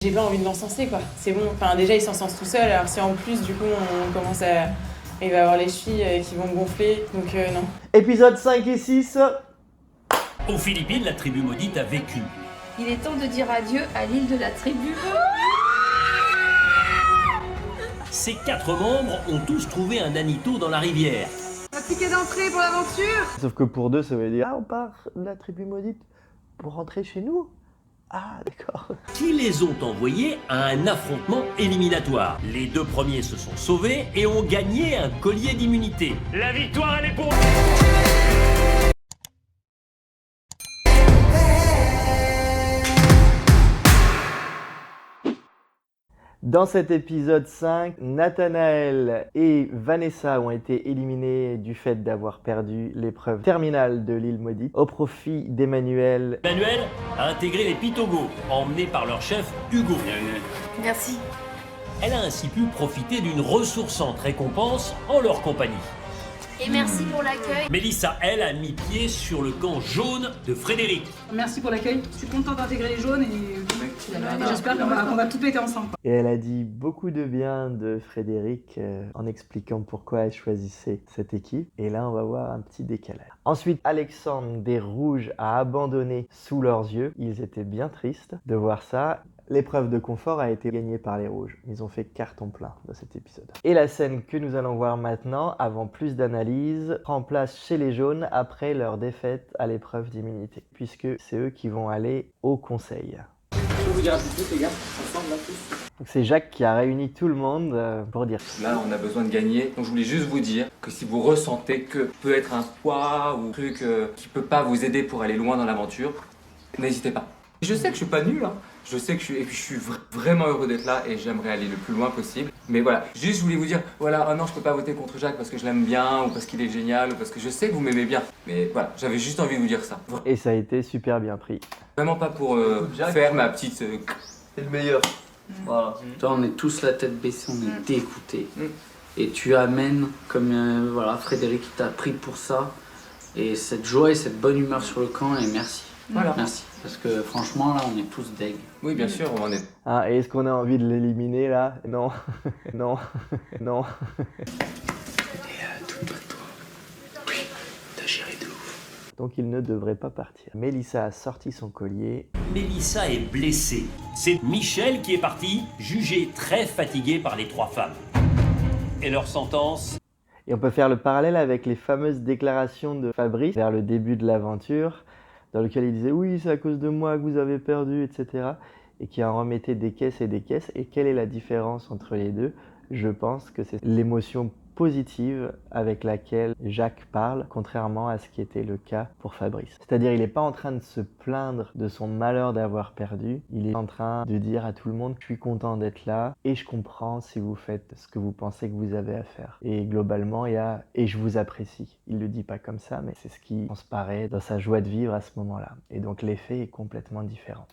J'ai pas envie de l'encenser, quoi. C'est bon. Enfin, déjà, il s'encense tout seul. Alors, si en plus, du coup, on commence à. Il va avoir les chevilles qui vont gonfler. Donc, non. Épisode 5 et 6. Aux Philippines, la tribu maudite a vécu. Il est temps de dire adieu à l'île de la tribu. Ses 4 membres ont tous trouvé un anito dans la rivière. Un ticket d'entrée pour l'aventure. Sauf que pour deux, ça veut dire on part de la tribu maudite pour rentrer chez nous. Ah, d'accord. Qui les ont envoyés à un affrontement éliminatoire. Les 2 premiers se sont sauvés et ont gagné un collier d'immunité. La victoire, elle est pour... Dans cet épisode 5, Nathanaël et Vanessa ont été éliminés du fait d'avoir perdu l'épreuve terminale de l'île maudite au profit d'Emmanuel. Emmanuel a intégré les Pitogos, emmenés par leur chef Hugo. Merci. Elle a ainsi pu profiter d'une ressourçante récompense en leur compagnie. Et merci pour l'accueil. Mélissa, elle, a mis pied sur le camp jaune de Frédéric. Merci pour l'accueil. Je suis contente d'intégrer les jaunes et j'espère qu'on va tout péter ensemble. Et elle a dit beaucoup de bien de Frédéric en expliquant pourquoi elle choisissait cette équipe. Et là, on va voir un petit décalage. Ensuite, Alexandre des Rouges a abandonné sous leurs yeux. Ils étaient bien tristes de voir ça. L'épreuve de confort a été gagnée par les Rouges. Ils ont fait carton plein dans cet épisode. Et la scène que nous allons voir maintenant, avant plus d'analyse, prend place chez les Jaunes après leur défaite à l'épreuve d'immunité. Puisque c'est eux qui vont aller au conseil. Je peux vous dire un petit truc, les gars, ensemble là tous. Donc c'est Jacques qui a réuni tout le monde pour dire Là, on a besoin de gagner. Donc, je voulais juste vous dire que si vous ressentez que peut être un poids ou un truc qui peut pas vous aider pour aller loin dans l'aventure, n'hésitez pas. Je sais que je suis pas nul, hein. Je sais que je suis vraiment heureux d'être là et j'aimerais aller le plus loin possible. Mais voilà, juste je voulais vous dire, voilà, oh non, je peux pas voter contre Jacques parce que je l'aime bien ou parce qu'il est génial ou parce que je sais que vous m'aimez bien. Mais voilà, j'avais juste envie de vous dire ça. et ça a été super bien pris. Vraiment pas pour faire ma petite... C'est le meilleur. Voilà. Toi, on est tous la tête baissée, on est dégoûtés. Et tu amènes, comme voilà, Frédéric t'a pris pour ça, et cette joie et cette bonne humeur sur le camp, et merci. Voilà. Merci. Parce que franchement, là, on est tous deg. Oui, bien sûr, on en est... Ah, et est-ce qu'on a envie de l'éliminer là? Non, non, non. Tout pas de toi. Oui, t'as géré de ouf. Donc il ne devrait pas partir. Mélissa a sorti son collier. Mélissa est blessée. C'est Michel qui est parti, jugé très fatigué par les 3 femmes. Et leur sentence? Et on peut faire le parallèle avec les fameuses déclarations de Fabrice vers le début de l'aventure, dans lequel il disait oui, c'est à cause de moi que vous avez perdu, etc. Et qui en remettait des caisses et des caisses. Et quelle est la différence entre les deux? Je pense que c'est l'émotion positive avec laquelle Jacques parle, contrairement à ce qui était le cas pour Fabrice. C'est-à-dire, il n'est pas en train de se plaindre de son malheur d'avoir perdu, il est en train de dire à tout le monde « je suis content d'être là et je comprends si vous faites ce que vous pensez que vous avez à faire ». Et globalement, il y a « et je vous apprécie ». Il ne le dit pas comme ça, mais c'est ce qui transparaît dans sa joie de vivre à ce moment-là. Et donc l'effet est complètement différent.